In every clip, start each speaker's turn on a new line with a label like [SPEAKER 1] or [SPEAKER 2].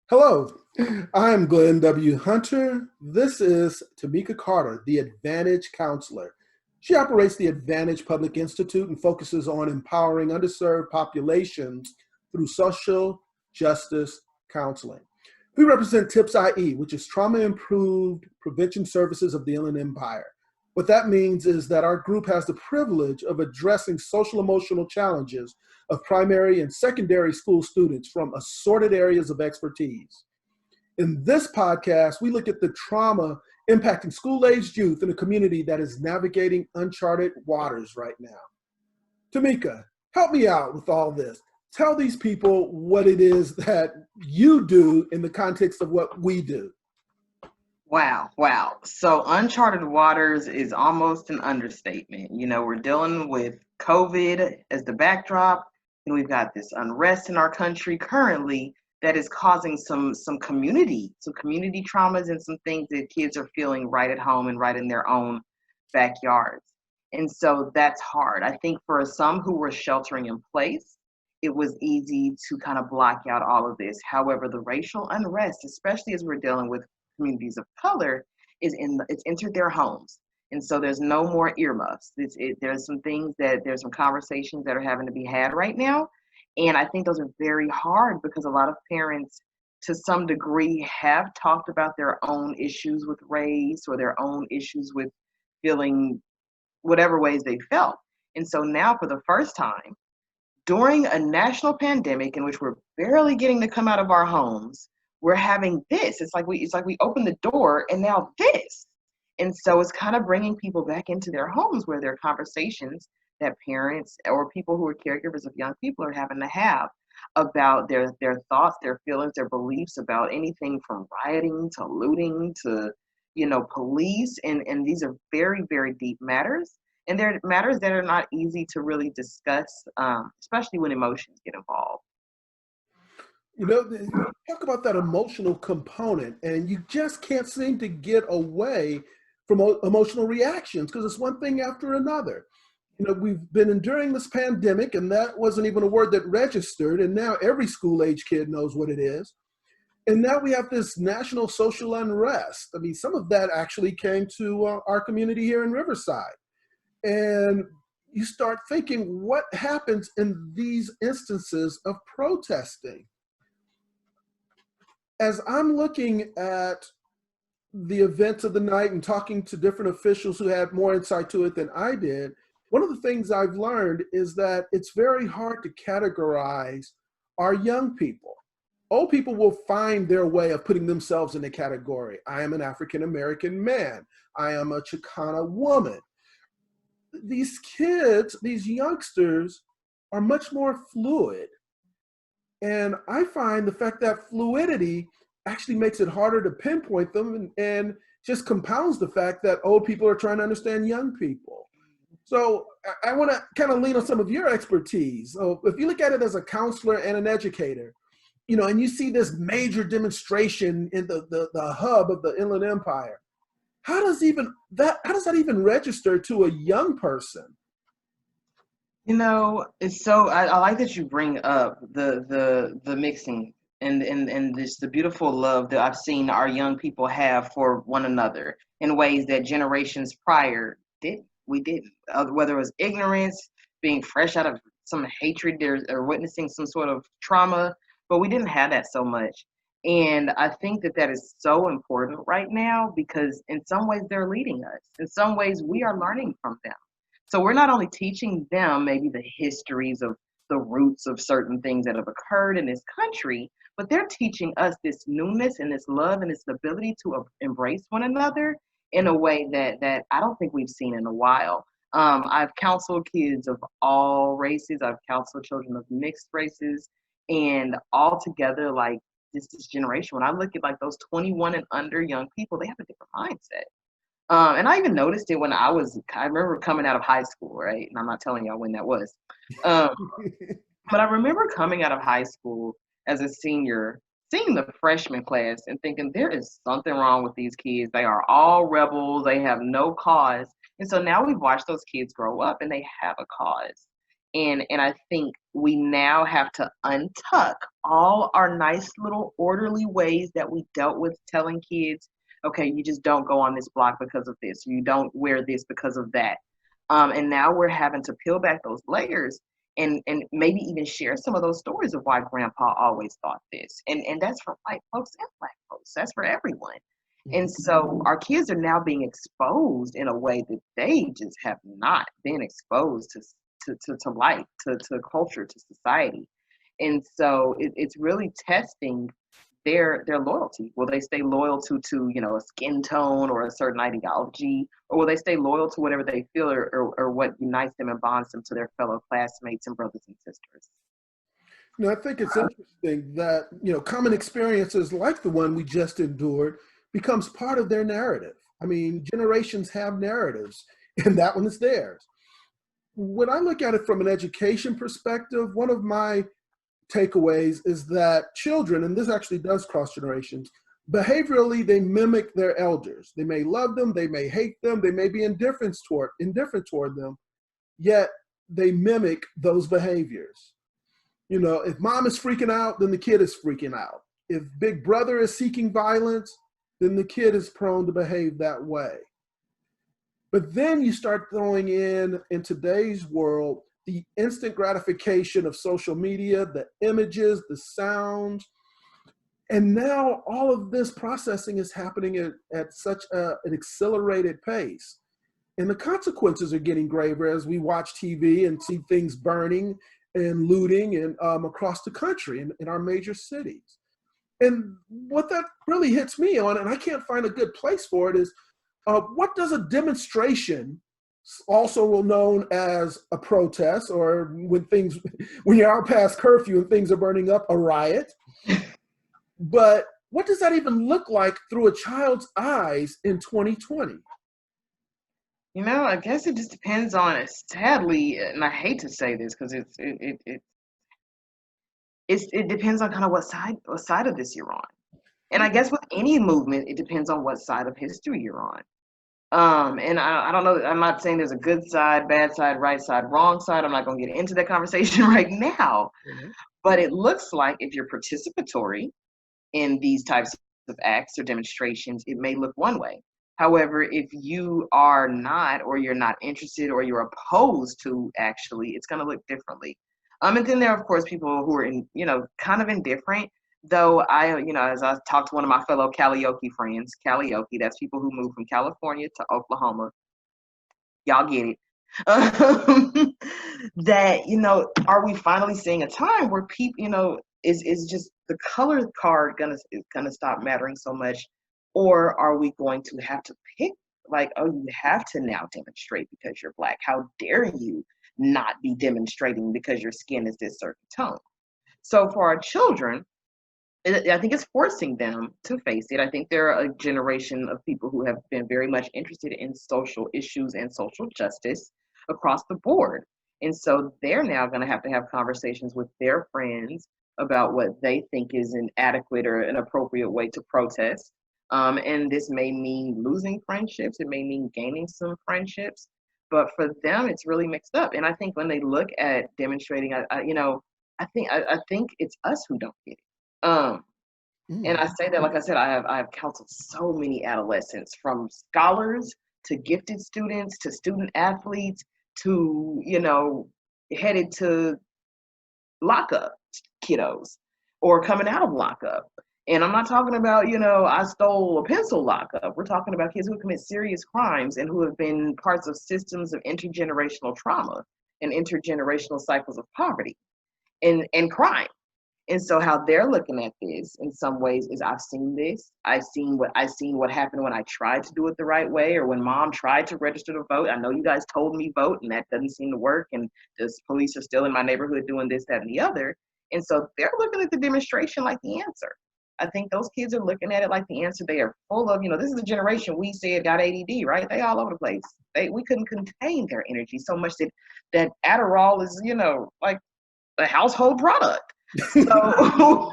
[SPEAKER 1] Hello, I'm Glenn W. Hunter. This is Tamika Carter, the Advantage Counselor. She operates the Advantage Public Institute and focuses on empowering underserved populations through social justice counseling. We represent TIPS IE, which is Trauma Improved Prevention Services of the Inland Empire. What that means is that our group has the privilege of addressing social emotional challenges of primary and secondary school students from assorted areas of expertise. In this podcast, we look at the trauma impacting school-aged youth in a community that is navigating uncharted waters right now. Tamika, help me out with all this. Tell these people what it is that you do in the context of what we do.
[SPEAKER 2] Wow. So uncharted waters is almost an understatement. We're dealing with COVID as the backdrop, and we've got this unrest in our country currently that is causing some community traumas and some things that kids are feeling right at home and right in their own backyards. And so that's hard. I think for some who were sheltering in place, it was easy to kind of block out all of this. However, the racial unrest, especially as we're dealing with communities of color, it's entered their homes. And so there's no more earmuffs. There's some conversations that are having to be had right now. And I think those are very hard because a lot of parents, to some degree, have talked about their own issues with race or their own issues with feeling whatever ways they felt. And so now, for the first time, during a national pandemic in which we're barely getting to come out of our homes, we're having this. It's like we opened the door and now this. And so it's kind of bringing people back into their homes where there are conversations that parents or people who are caregivers of young people are having to have about their thoughts, their feelings, their beliefs about anything from rioting to looting to, police. And these are very, very deep matters. And they're matters that are not easy to really discuss, especially when emotions get involved.
[SPEAKER 1] Talk about that emotional component, and you just can't seem to get away from emotional reactions because it's one thing after another. We've been enduring this pandemic, and that wasn't even a word that registered, and now every school age kid knows what it is. And now we have this national social unrest. I mean, some of that actually came to our community here in Riverside. And you start thinking, what happens in these instances of protesting? As I'm looking at the events of the night and talking to different officials who had more insight to it than I did, one of the things I've learned is that it's very hard to categorize our young people. Old people will find their way of putting themselves in a category. I am an African American man. I am a Chicana woman. These kids, these youngsters, are much more fluid. And I find the fact that fluidity actually makes it harder to pinpoint them and just compounds the fact that old people are trying to understand young people. So I want to kind of lean on some of your expertise. So if you look at it as a counselor and an educator, and you see this major demonstration in the hub of the Inland Empire, how does that even register to a young person?
[SPEAKER 2] It's so I like that you bring up the mixing and just the beautiful love that I've seen our young people have for one another in ways that generations prior didn't. Whether it was ignorance, being fresh out of some hatred, or witnessing some sort of trauma, but we didn't have that so much. And I think that is so important right now because in some ways they're leading us. In some ways we are learning from them. So we're not only teaching them maybe the histories of the roots of certain things that have occurred in this country, but they're teaching us this newness and this love and this ability to embrace one another in a way that I don't think we've seen in a while. I've counseled kids of all races. I've counseled children of mixed races, and all together, like this generation. When I look at like those 21 and under young people, they have a different mindset. And I even noticed it when I remember coming out of high school, right? And I'm not telling y'all when that was. Um, but I remember coming out of high school as a senior, seeing the freshman class and thinking there is something wrong with these kids. They are all rebels. They have no cause. And so now we've watched those kids grow up and they have a cause. And I think we now have to untuck all our nice little orderly ways that we dealt with telling kids, okay, you just don't go on this block because of this. You don't wear this because of that. And now we're having to peel back those layers and maybe even share some of those stories of why grandpa always thought this. And that's for white folks and black folks. That's for everyone. And
[SPEAKER 1] Mhm.
[SPEAKER 2] so our kids are now being exposed in a way that they just have not been exposed to life, to culture, to society. And so it's really testing their loyalty. Will they stay loyal to a skin tone or a certain ideology, or will they stay loyal to whatever they feel or what unites them and bonds them to their fellow classmates and brothers and sisters?
[SPEAKER 1] I think it's interesting that, common experiences like the one we just endured becomes part of their narrative. I mean, generations have narratives, and that one is theirs. When I look at it from an education perspective, one of my takeaways is that children, and this actually does cross generations, behaviorally they mimic their elders. They may love them, they may hate them, they may be indifferent toward them, yet they mimic those behaviors. If mom is freaking out, then the kid is freaking out. If big brother is seeking violence, then the kid is prone to behave that way. But then you start throwing in today's world, the instant gratification of social media, the images, the sounds. And now all of this processing is happening at such an accelerated pace. And the consequences are getting graver as we watch TV and see things burning and looting and across the country in our major cities. And what that really hits me on, and I can't find a good place for it, is what does a demonstration, also known as a protest, or when you're out past curfew and things are burning up, a riot, but what does that even look like through a child's eyes in 2020?
[SPEAKER 2] I guess it just depends on it. Sadly, and I hate to say this because it depends on kind of what side of this you're on. And I guess with any movement, it depends on what side of history you're on. And I don't know. I'm not saying there's a good side, bad side, right side, wrong side. I'm not going to get into that conversation right now.
[SPEAKER 1] Mhm.
[SPEAKER 2] But it looks like if you're participatory in these types of acts or demonstrations, it may look one way. However, if you are not, or you're not interested, or you're opposed to, actually, it's going to look differently. And then there are, of course, people who are kind of indifferent. Though as I talked to one of my fellow karaoke friends, karaoke, that's people who moved from California to Oklahoma. Y'all get it. That are we finally seeing a time where people, is just the color card gonna stop mattering so much, or are we going to have to pick, like, oh, you have to now demonstrate because you're black? How dare you not be demonstrating because your skin is this certain tone? So for our children, I think it's forcing them to face it. I think there are a generation of people who have been very much interested in social issues and social justice across the board. And so they're now going to have conversations with their friends about what they think is an adequate or an appropriate way to protest. And this may mean losing friendships, it may mean gaining some friendships, but for them, it's really mixed up. And I think when they look at demonstrating, I think it's us who don't get it. And
[SPEAKER 1] Mm.
[SPEAKER 2] I say that, like I said, I have counseled so many adolescents, from scholars to gifted students to student athletes to, headed to lockup kiddos or coming out of lockup. And I'm not talking about, I stole a pencil lockup. We're talking about kids who commit serious crimes and who have been parts of systems of intergenerational trauma and intergenerational cycles of poverty and crime. And so how they're looking at this in some ways is, I've seen this. I've seen what happened when I tried to do it the right way, or when mom tried to register to vote. I know you guys told me vote and that doesn't seem to work, and the police are still in my neighborhood doing this, that, and the other. And so they're looking at the demonstration like the answer. I think those kids are looking at it like the answer. They are full of, this is a generation we said got ADD, right? They all over the place. We couldn't contain their energy so much that Adderall is, like a household product. So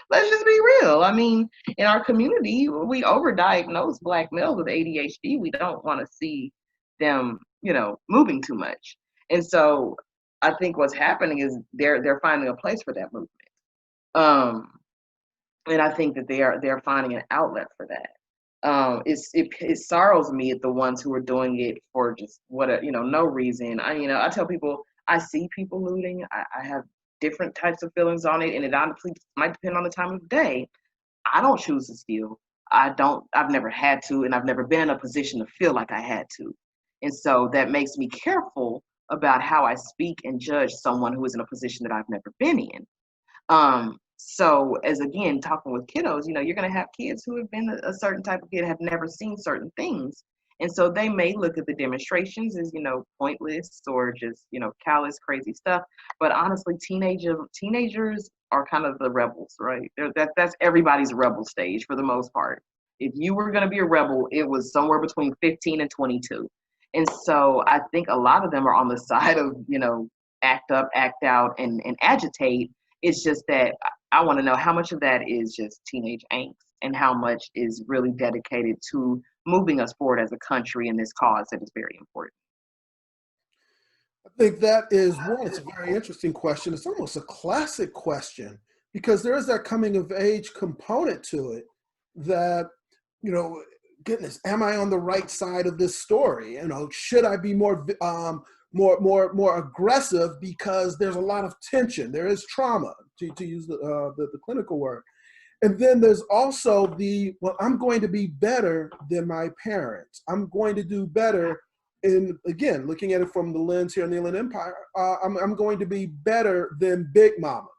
[SPEAKER 2] let's just be real. I mean, in our community, we overdiagnose black males with ADHD. We don't want to see them moving too much. And so I think what's happening is they're finding a place for that movement. Um, and I think that they're finding an outlet for that. It sorrows me at the ones who are doing it for just no reason. I tell people I see people looting. I have different types of feelings on it, and it honestly might depend on the time of day. I don't choose to steal. I've never had to, and I've never been in a position to feel like I had to. And so that makes me careful about how I speak and judge someone who is in a position that I've never been in. So as again, talking with kiddos, you're going to have kids who have been a certain type of kid, have never seen certain things. And so they may look at the demonstrations as, pointless or just, callous, crazy stuff. But honestly, teenagers are kind of the rebels, right? That's everybody's rebel stage for the most part. If you were going to be a rebel, it was somewhere between 15 and 22. And so I think a lot of them are on the side of, act up, act out, and agitate. It's just that I want to know how much of that is just teenage angst and how much is really dedicated to moving us forward as a country in this cause that is very important.
[SPEAKER 1] I think that is one, it's a very interesting question. It's almost a classic question because there is that coming of age component to it that, goodness, am I on the right side of this story? Should I be more aggressive because there's a lot of tension. There is trauma, to use the clinical word. And then there's also I'm going to be better than my parents. I'm going to do better. And again, looking at it from the lens here in the Inland Empire, I'm going to be better than Big Mama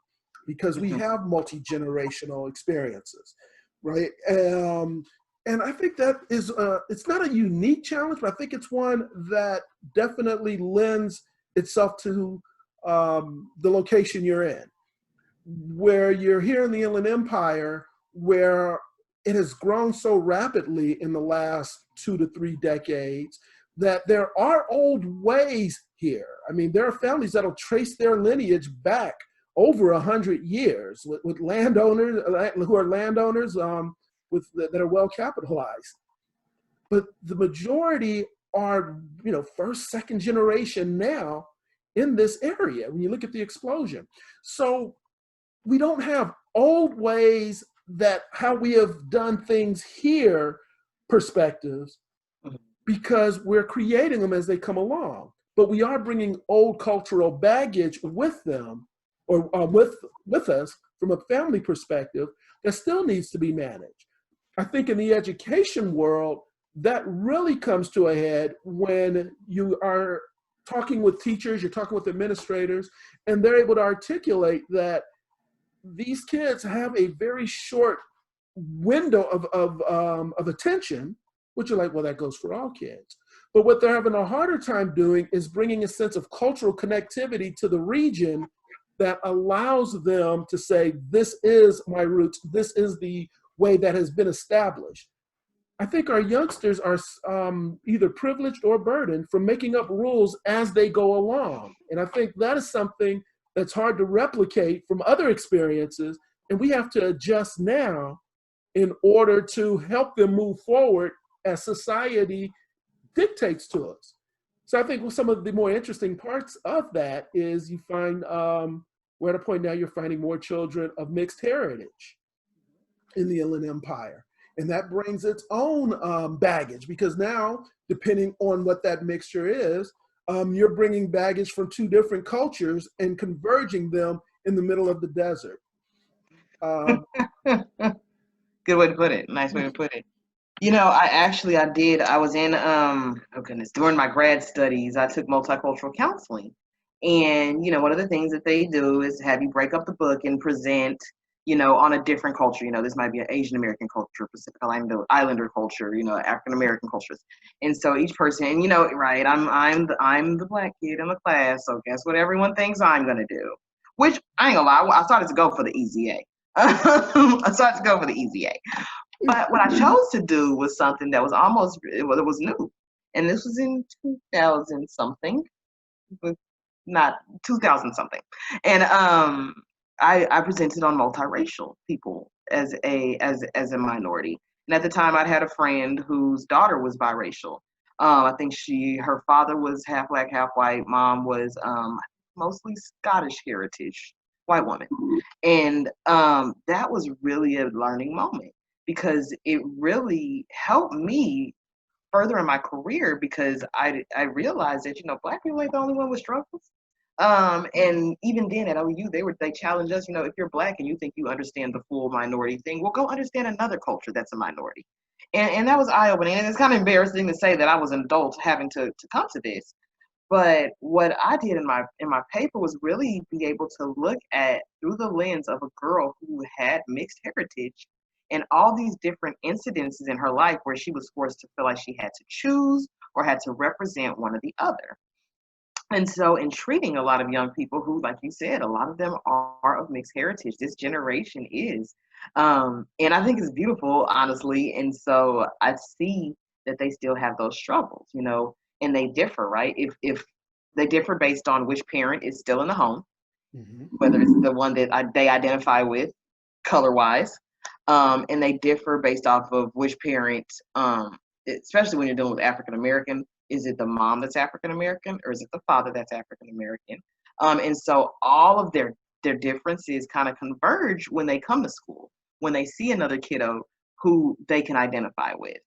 [SPEAKER 1] because we have multi-generational experiences, right? And I think that is, it's not a unique challenge, but I think it's one that definitely lends itself to the location you're in, where you're here in the Inland Empire, where it has grown so rapidly in the last 2 to 3 decades that there are old ways here. I mean, there are families that'll trace their lineage back over 100 years with landowners who are landowners that are well capitalized. But the majority are, first, second generation now in this area when you look at the explosion. So we don't have old ways that how we have done things here perspectives because we're creating them as they come along. But we are bringing old cultural baggage with them or with us from a family perspective that still needs to be managed. I think in the education world, that really comes to a head when you are talking with teachers, you're talking with administrators, and they're able to articulate that these kids have a very short window of attention, which are like, well, that goes for all kids. But what they're having a harder time doing is bringing a sense of cultural connectivity to the region that allows them to say, this is my roots, this is the way that has been established. I think our youngsters are either privileged or burdened from making up rules as they go along. And I think that is something that's hard to replicate from other experiences. And we have to adjust now in order to help them move forward as society dictates to us. So I think some of the more interesting parts of that is you find, we're at a point now you're finding more children of mixed heritage in the Inland Empire. And that brings its own baggage because now, depending on what that mixture is, you're bringing baggage from 2 different cultures and converging them in the middle of the desert.
[SPEAKER 2] Good way to put it. Nice way to put it. I was in, oh goodness, during my grad studies, I took multicultural counseling. And, one of the things that they do is have you break up the book and present, on a different culture. This might be an Asian American culture, Pacific Islander culture, African American cultures. And so each person, right, I'm the Black kid in the class, so guess what everyone thinks I'm gonna do? Which I ain't gonna lie, I started to go for the easy A. I started to go for the easy A. But what I chose to do was something that was it was new. And this was in 2000 something, not 2000 something. And I presented on multiracial people as a minority. And at the time I'd had a friend whose daughter was biracial. I think her father was half black, half white. Mom was mostly Scottish heritage, white woman. And that was really a learning moment because it really helped me further in my career because I realized that black people ain't the only one with struggles. And even then at OU, they challenged us. If you're black and you think you understand the full minority thing, well, go understand another culture that's a minority. And that was eye opening. And it's kind of embarrassing to say that I was an adult having to come to this. But what I did in my paper was really be able to look at through the lens of a girl who had mixed heritage and all these different incidences in her life where she was forced to feel like she had to choose or had to represent one or the other. And so, in treating a lot of young people who, like you said, a lot of them are of mixed heritage, this generation is. And I think it's beautiful, honestly. And so, I see that they still have those struggles, and they differ, right? If they differ based on which parent is still in the home, whether it's the one that they identify with color wise, and they differ based off of which parent, especially when you're dealing with African American. Is it the mom that's African American or is it the father that's African American? And so all of their differences kind of converge when they come to school, when they see another kiddo who they can identify with.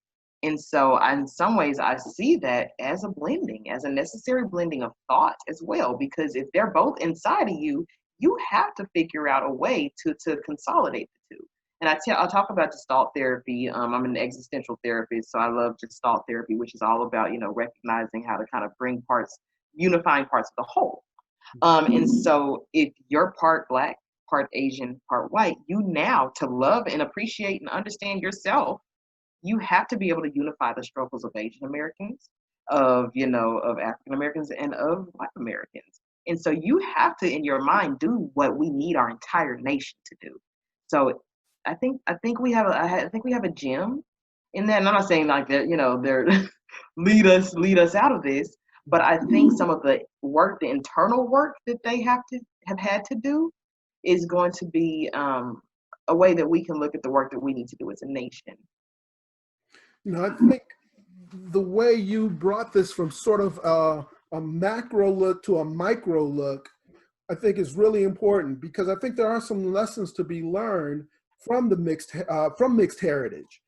[SPEAKER 2] And so in some ways, I see that as a blending, as a necessary blending of thought as well, because if they're both inside of you, you have to figure out a way to consolidate the two. And I'll talk about Gestalt therapy. I'm an existential therapist, so I love Gestalt therapy, which is all about, recognizing how to kind of bring parts, unifying parts of the whole. And so if you're part black, part Asian, part white, you now to love and appreciate and understand yourself, you have to be able to unify the struggles of Asian Americans, of African Americans, and of Black Americans. And so you have to, in your mind, do what we need our entire nation to do. So I think we have a gem in that. And I'm not saying like that, they're lead us out of this, but I think some of the work, the internal work that they have had to do, is going to be a way that we can look at the work that we need to do as a nation.
[SPEAKER 1] I think the way you brought this from sort of a macro look to a micro look, I think is really important because I think there are some lessons to be learned from mixed heritage.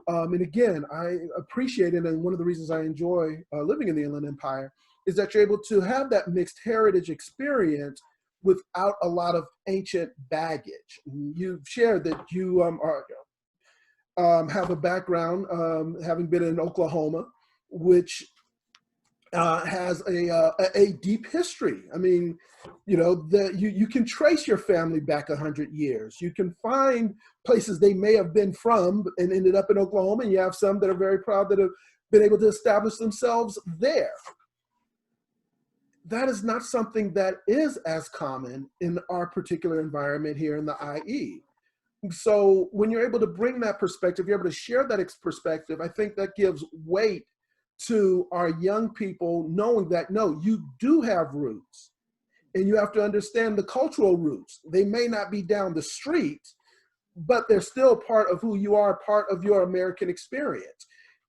[SPEAKER 1] And again, I appreciate it, and one of the reasons I enjoy living in the Inland Empire is that you're able to have that mixed heritage experience without a lot of ancient baggage. You've shared that you have a background having been in Oklahoma, which has a deep history. I mean, you can trace your family back 100 years. You can find places they may have been from and ended up in Oklahoma, and you have some that are very proud that have been able to establish themselves there. That is not something that is as common in our particular environment here in the IE. So when you're able to bring that perspective, you're able to share that perspective, I think that gives weight to our young people knowing that, no, you do have roots and you have to understand the cultural roots. They may not be down the street, but they're still part of who you are, part of your American experience.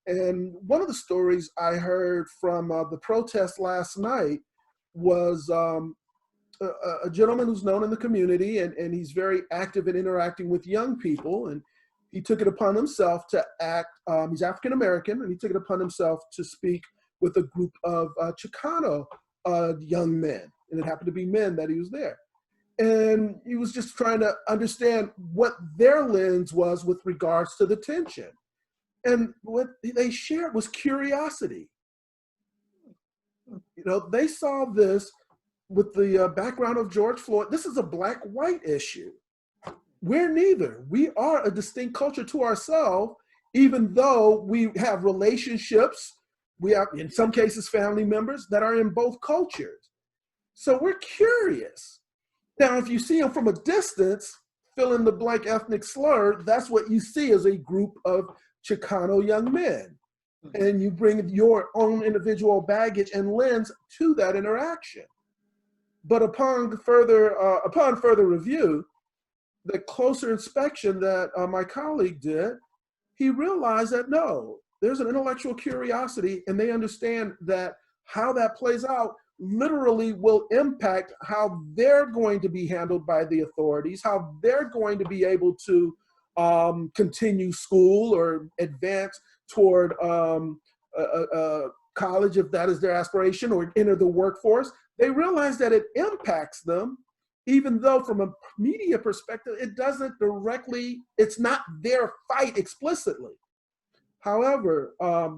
[SPEAKER 1] And one of the stories I heard from the protest last night was a gentleman who's known in the community, and he's very active in interacting with young people. And he took it upon himself to act, he's African American, and he took it upon himself to speak with a group of Chicano young men. And it happened to be men that he was there. And he was just trying to understand what their lens was with regards to the tension. And what they shared was curiosity. They saw this with the background of George Floyd. This is a black-white issue. We're neither. We are a distinct culture to ourselves, even though we have relationships. We have, in some cases, family members that are in both cultures. So we're curious. Now, if you see them from a distance, fill in the blank ethnic slur, that's what you see as a group of Chicano young men. And you bring your own individual baggage and lens to that interaction. But upon further review, the closer inspection that my colleague did, he realized that no, there's an intellectual curiosity, and they understand that how that plays out literally will impact how they're going to be handled by the authorities, how they're going to be able to continue school or advance toward college if that is their aspiration, or enter the workforce. They realize that it impacts them, even though from a media perspective, it doesn't directly, it's not their fight explicitly. However,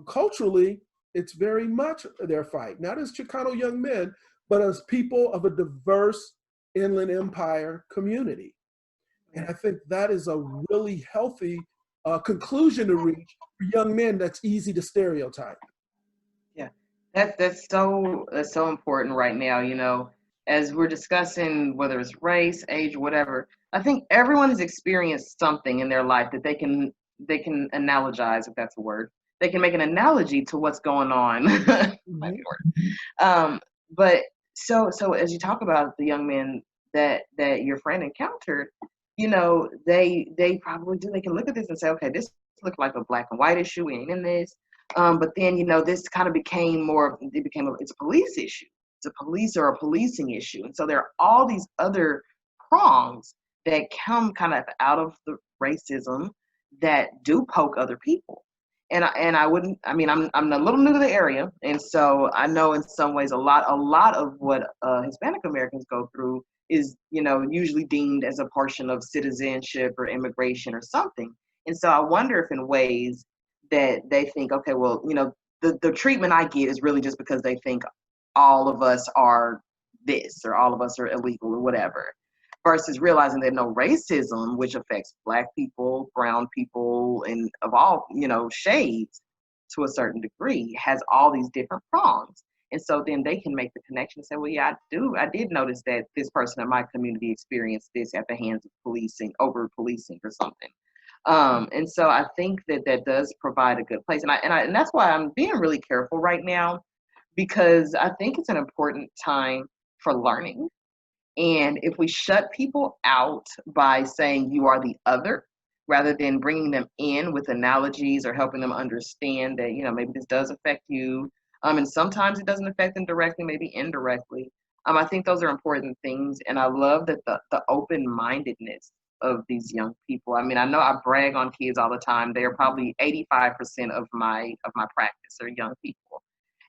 [SPEAKER 1] culturally, it's very much their fight, not as Chicano young men, but as people of a diverse Inland Empire community. And I think that is a really healthy conclusion to reach for young men that's easy to stereotype.
[SPEAKER 2] Yeah, that's so important right now. As we're discussing whether it's race, age, whatever. I think everyone has experienced something in their life that they can analogize, if that's a word. They can make an analogy to what's going on. Might be
[SPEAKER 1] Mhm.
[SPEAKER 2] a word. But so as you talk about the young men that your friend encountered, they probably do. They can look at this and say, okay, this looks like a black and white issue. We ain't in this. But then this kind of became more. It became it's a police issue. It's a police or a policing issue, and so there are all these other prongs that come kind of out of the racism that do poke other people. And I wouldn't. I mean, I'm a little new to the area, and so I know in some ways a lot of what Hispanic Americans go through is usually deemed as a portion of citizenship or immigration or something. And so I wonder if in ways that they think, okay, well, the treatment I get is really just because they think all of us are this or all of us are illegal or whatever, versus realizing that no, racism, which affects black people, brown people, and of all shades to a certain degree, has all these different prongs. And so then they can make the connection and say, well, yeah, I did notice that this person in my community experienced this at the hands of policing, over policing or something. And so I think that does provide a good place. And that's why I'm being really careful right now, because I think it's an important time for learning. And if we shut people out by saying you are the other, rather than bringing them in with analogies or helping them understand that, maybe this does affect you. And sometimes it doesn't affect them directly, maybe indirectly. I think those are important things. And I love that the open-mindedness of these young people. I mean, I know I brag on kids all the time. They are probably 85% of my practice are young people.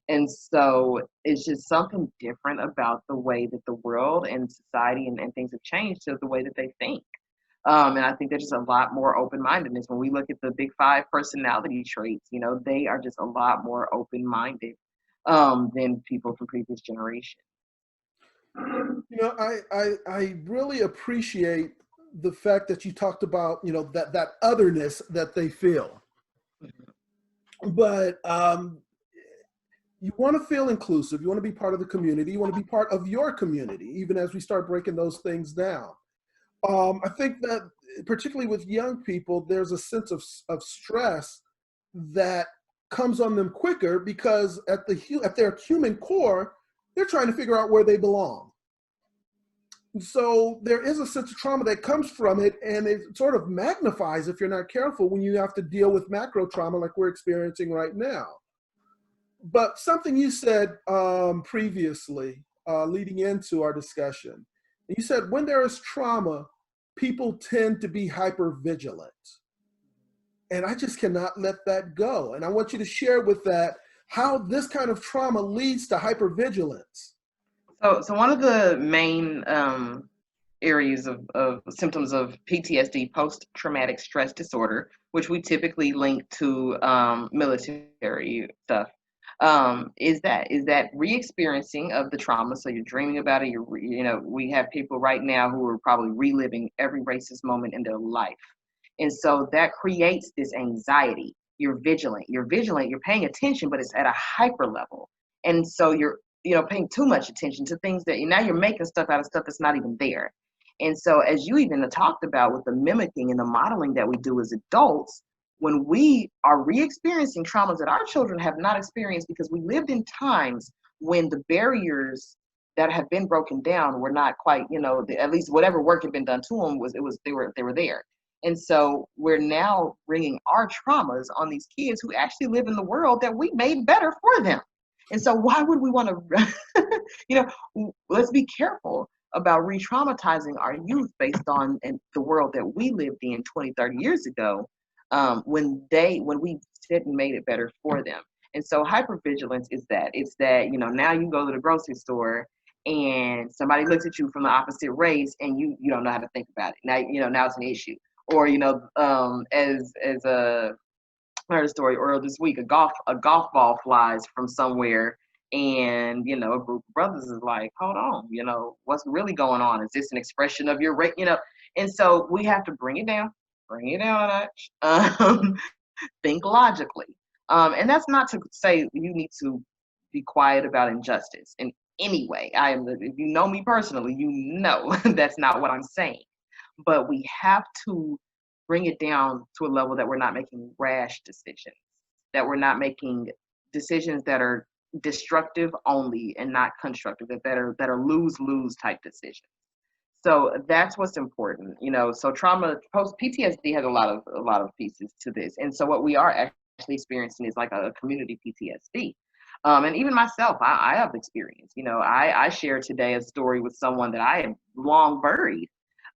[SPEAKER 2] And so it's just something different about the way that the world and society and things have changed to the way that they think. And I think there's just a lot more open-mindedness. When we look at the big five personality traits, they are just a lot more open-minded than people from previous generations.
[SPEAKER 1] I really appreciate the fact that you talked about, that otherness that they feel. But you want to feel inclusive. You want to be part of the community. You want to be part of your community, even as we start breaking those things down. I think that particularly with young people, there's a sense of stress that comes on them quicker because at their human core, they're trying to figure out where they belong. So there is a sense of trauma that comes from it, and it sort of magnifies if you're not careful when you have to deal with macro trauma like we're experiencing right now. But something you said previously, leading into our discussion, you said when there is trauma, people tend to be hyper vigilant. And I just cannot let that go. And I want you to share with that how this kind of trauma leads to hypervigilance.
[SPEAKER 2] So one of the main areas of symptoms of PTSD, post-traumatic stress disorder, which we typically link to military stuff, is that re-experiencing of the trauma. So you're dreaming about it. We have people right now who are probably reliving every racist moment in their life, and so that creates this anxiety. You're vigilant. You're vigilant. You're paying attention, but it's at a hyper level, and so you're paying too much attention to things that now you're making stuff out of stuff that's not even there. And so, as you even talked about with the mimicking and the modeling that we do as adults, when we are re-experiencing traumas that our children have not experienced because we lived in times when the barriers that have been broken down were not quite, at least whatever work had been done to them they were there. And so we're now bringing our traumas on these kids who actually live in the world that we made better for them. And so why would we want to, let's be careful about re-traumatizing our youth based on the world that we lived in 20, 30 years ago, when we said and made it better for them. And so hypervigilance is that. It's that, now you go to the grocery store and somebody looks at you from the opposite race and you don't know how to think about it. Now it's an issue. Or, as a I heard a story earlier this week, a golf ball flies from somewhere, and a group of brothers is like, hold on, what's really going on? Is this an expression of your rate? And so we have to bring it down a notch, think logically. And that's not to say you need to be quiet about injustice in any way. If you know me personally, that's not what I'm saying. But we have to bring it down to a level that we're not making rash decisions, that we're not making decisions that are destructive only and not constructive, that are lose-lose type decisions. So that's what's important, So trauma, post PTSD has a lot of pieces to this, and so what we are actually experiencing is like a community PTSD. And even myself, I have experience. I shared today a story with someone that I had long buried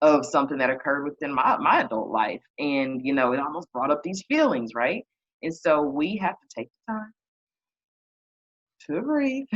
[SPEAKER 2] of something that occurred within my adult life, and it almost brought up these feelings, right? And so we have to take the time to breathe,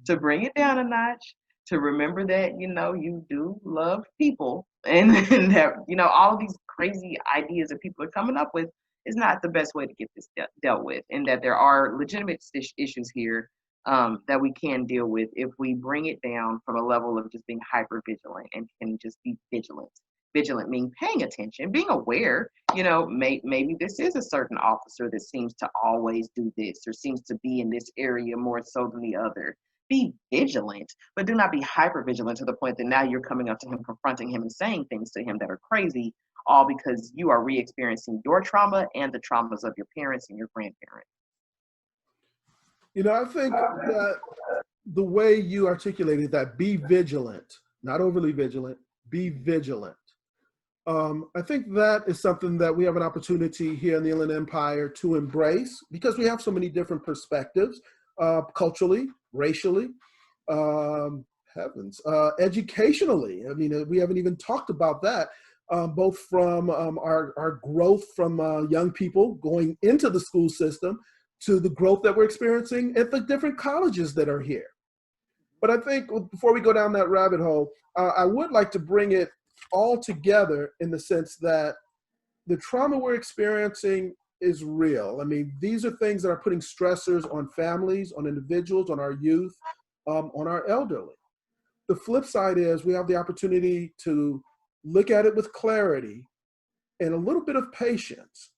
[SPEAKER 2] to bring it down a notch, to remember that, you do love people, and that, all of these crazy ideas that people are coming up with is not the best way to get this dealt with, and that there are legitimate issues here that we can deal with if we bring it down from a level of just being hyper vigilant and can just be vigilant. Vigilant meaning paying attention, being aware, maybe this is a certain officer that seems to always do this or seems to be in this area more so than the other. Be vigilant, but do not be hyper vigilant to the point that now you're coming up to him, confronting him, and saying things to him that are crazy, all because you are re-experiencing your trauma and the traumas of your parents and your grandparents.
[SPEAKER 1] I think that the way you articulated that, be vigilant, not overly vigilant, be vigilant. I think that is something that we have an opportunity here in the Inland Empire to embrace because we have so many different perspectives, culturally, racially, educationally. I mean, we haven't even talked about that, both from our growth from young people going into the school system to the growth that we're experiencing at the different colleges that are here. But I think before we go down that rabbit hole, I would like to bring it all together in the sense that the trauma we're experiencing is real. I mean, these are things that are putting stressors on families, on individuals, on our youth, on our elderly. The flip side is we have the opportunity to look at it with clarity and a little bit of patience.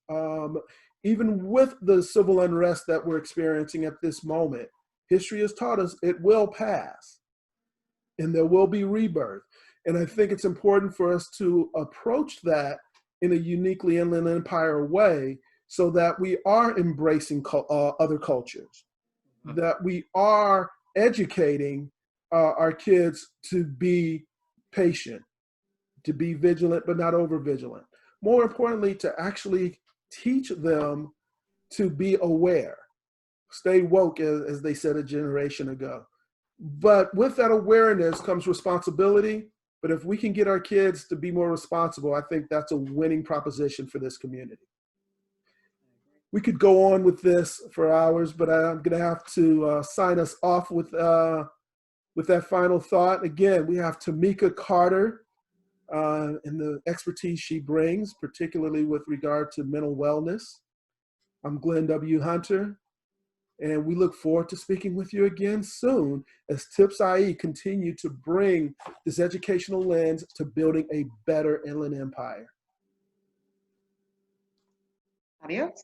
[SPEAKER 1] Even with the civil unrest that we're experiencing at this moment, history has taught us it will pass and there will be rebirth. And I think it's important for us to approach that in a uniquely Inland Empire way so that we are embracing other cultures, that we are educating our kids to be patient, to be vigilant, but not over vigilant. More importantly, to actually teach them to be aware, stay woke, as they said a generation ago. But with that awareness comes responsibility. But if we can get our kids to be more responsible, I think that's a winning proposition for this community. We could go on with this for hours, but I'm going to have to sign us off with that final thought. Again, we have Tamika Carter and the expertise she brings, particularly with regard to mental wellness. I'm Glenn W. Hunter, and we look forward to speaking with you again soon as Tips IE continue to bring this educational lens to building a better Inland Empire.
[SPEAKER 2] Adios.